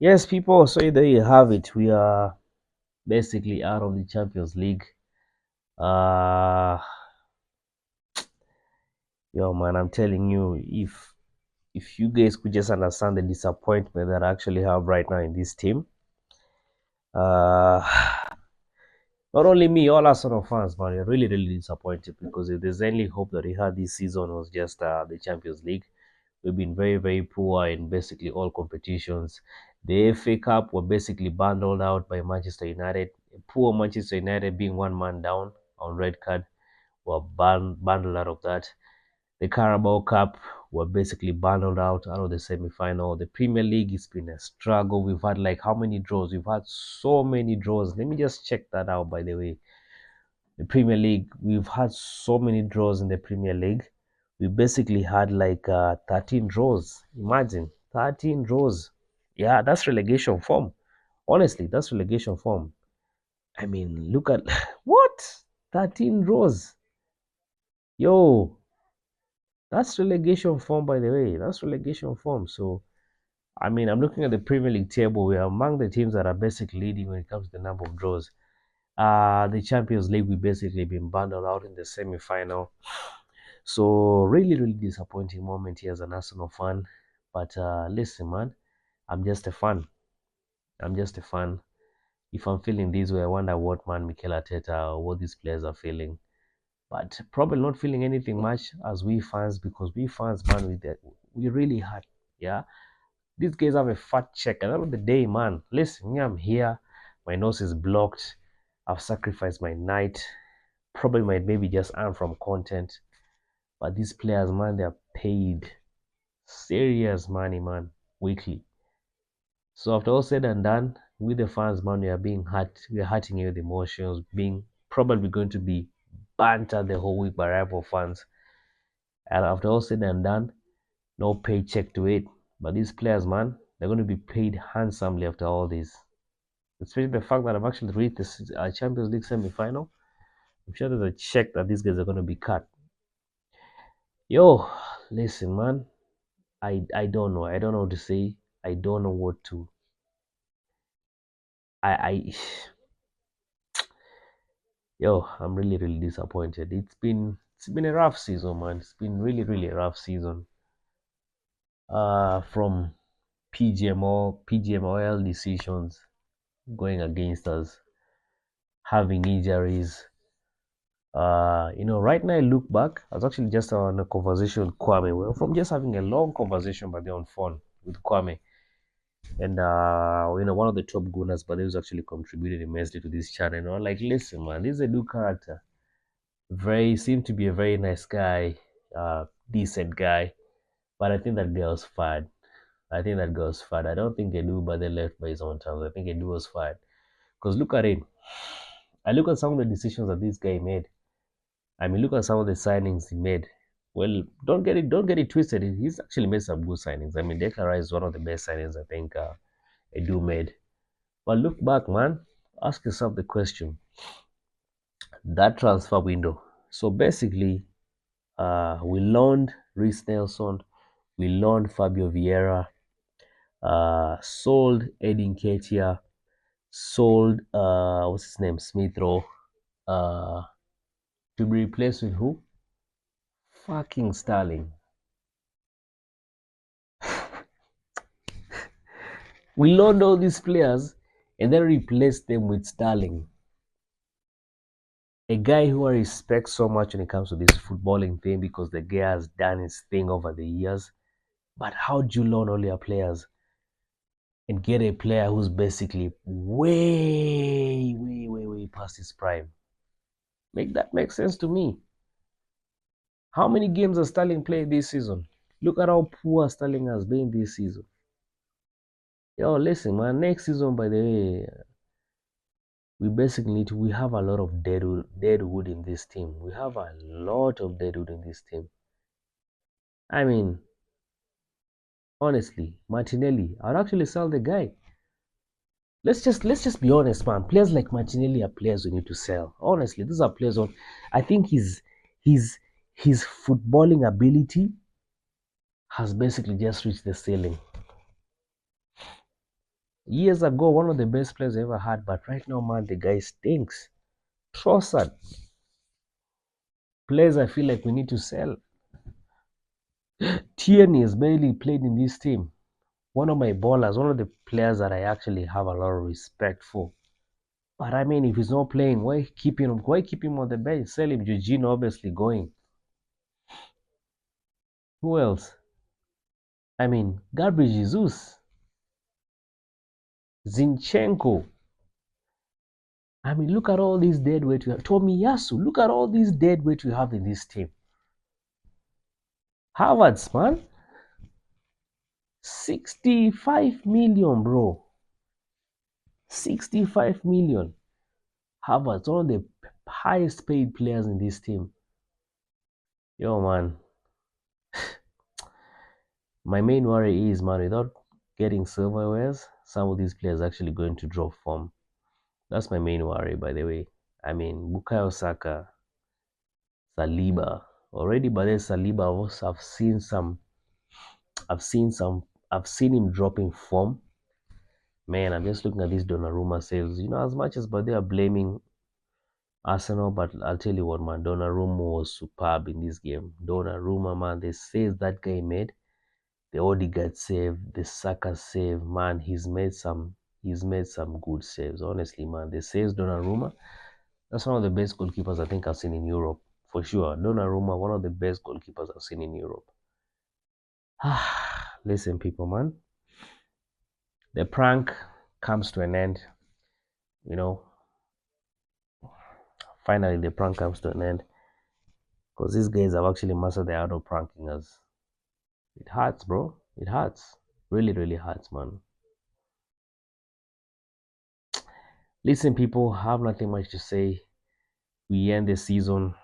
Yes, people, so there you have it. We are basically out of the Champions League. Uh yo man, I'm telling you, if you guys could just understand the disappointment that I actually have right now in this team. Uh Not only me, all Arsenal fans, man, are really, really disappointed because if there's any hope that we had this season was just the Champions League. We've been very, very poor in basically all competitions. The FA Cup were basically bundled out by Manchester United. Poor Manchester United being one man down on red card were bundled out of that. The Carabao Cup were basically bundled out of the semi-final. The Premier League, it's been a struggle. We've had like how many draws? We've had so many draws. Let me just check that out, by the way. The Premier League, we've had so many draws in the Premier League. We basically had like 13 draws. Imagine 13 draws. Yeah, that's relegation form. Honestly, that's relegation form. I mean, look at what? 13 draws. Yo, that's relegation form, by the way. That's relegation form. So, I mean, I'm looking at the Premier League table. We are among the teams that are basically leading when it comes to the number of draws. The Champions League, we basically been bundled out in the semi-final. So really, really disappointing moment here as an Arsenal fan. But listen, man, I'm just a fan. I'm just a fan. If I'm feeling this way, I wonder what man Mikel Arteta or what these players are feeling. But probably not feeling anything much as we fans, because we fans, man, we really hard. Yeah, these guys have a fat check. At the end of the day, man, listen, me, I'm here. My nose is blocked. I've sacrificed my night. Probably might maybe just earn from content. But these players, man, they're paid serious money, man, weekly. So after all said and done, with the fans, man, we are being hurt. We are hurting you with emotions, being probably going to be bantered the whole week by rival fans. And after all said and done, no paycheck to it. But these players, man, they're going to be paid handsomely after all this. Especially the fact that I've actually reached the Champions League semi-final. I'm sure there's a check that these guys are going to be cut. Yo, listen, man. I don't know. I don't know what to say. I don't know what to. I yo, I'm really, really disappointed. It's been a rough season, man. It's been really, really a rough season. From PGMOL decisions going against us, having injuries. Right now I look back. I was actually just on a conversation with Kwame. Well, from just having a long conversation by the on phone with Kwame. And one of the top gunners, but he was actually contributed immensely to this channel. And I'm like, listen, man, this is a new character. Very seemed to be a very nice guy, decent guy. But I think that girl's fired. I think that girl's fired. I don't think Edu but they left by his own terms. I think Edu was fired. Because look at it. I look at some of the decisions that this guy made. I mean, look at some of the signings he made. Well, don't get it twisted. He's actually made some good signings. I mean, Declan is one of the best signings I think Edu made. But look back, man. Ask yourself the question. That transfer window. So basically, we loaned Reece Nelson, we loaned Fabio Vieira, sold Edin Ketia, sold what's his name, Smith Rowe, uh, to be replaced with who? Fucking Sterling. We loaned all these players and then replaced them with Sterling. A guy who I respect so much when it comes to this footballing thing because the guy has done his thing over the years. But how do you loan all your players and get a player who's basically way, way, way, way past his prime? Make that make sense to me. How many games has Sterling played this season? Look at how poor Sterling has been this season. Yo, listen, man. Next season, by the way, we have a lot of deadwood in this team. We have a lot of deadwood in this team. I mean, honestly, Martinelli, I'd actually sell the guy. Let's just be honest, man. Players like Martinelli are players we need to sell. Honestly, these are players on. I think his his footballing ability has basically just reached the ceiling. Years ago, one of the best players I ever had, but right now, man, the guy stinks. Trossard. Players I feel like we need to sell. Tierney has barely played in this team. One of my ballers, one of the players that I actually have a lot of respect for. But I mean, if he's not playing, why keep him? Why keep him on the bench? Sell him. Jorginho obviously going. Who else? I mean, Gabriel Jesus, Zinchenko. I mean, look at all these dead weight we have. Tomiyasu, look at all these dead weight we have in this team. Harvards, man. 65 million, bro. 65 million. Harvards, one of the highest paid players in this team. Yo, man. My main worry is, man, without getting silverwares, some of these players actually going to drop form. That's my main worry, by the way. I mean, Bukayo Saka, Saliba. Already by then Saliba, I've seen him dropping form. Man, I'm just looking at these Donnarumma saves. You know, as much as but they are blaming Arsenal, but I'll tell you what, man, Donnarumma was superb in this game. Donnarumma, man, the saves that guy made, the Odegaard save, the Saka save, man, he's made some good saves. Honestly, man, the saves Donnarumma, that's one of the best goalkeepers I think I've seen in Europe. For sure. Donnarumma, one of the best goalkeepers I've seen in Europe. Listen, people, man. The prank comes to an end. You know, finally the prank comes to an end. Because these guys have actually mastered the art of pranking us. It hurts, bro. It hurts. Really, really hurts, man. Listen, people, I have nothing much to say. We end the season.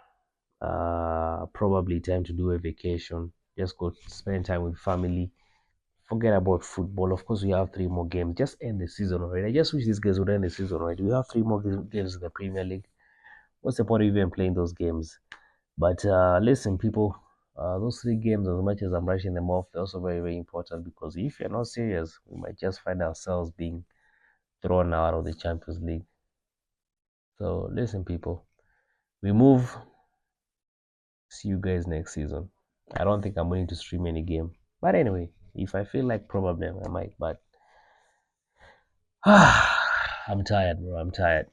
Probably time to do a vacation. Just go spend time with family. Forget about football. Of course, we have 3 more games. Just end the season already. I just wish these guys would end the season already. We have 3 more games in the Premier League. What's the point of even playing those games? But listen, people, those 3 games, as much as I'm rushing them off, they're also very, very important because if you're not serious, we might just find ourselves being thrown out of the Champions League. So listen, people, we move. See you guys next season. I don't think I'm willing to stream any game. But anyway, if I feel like probably I might. But I'm tired, bro. I'm tired.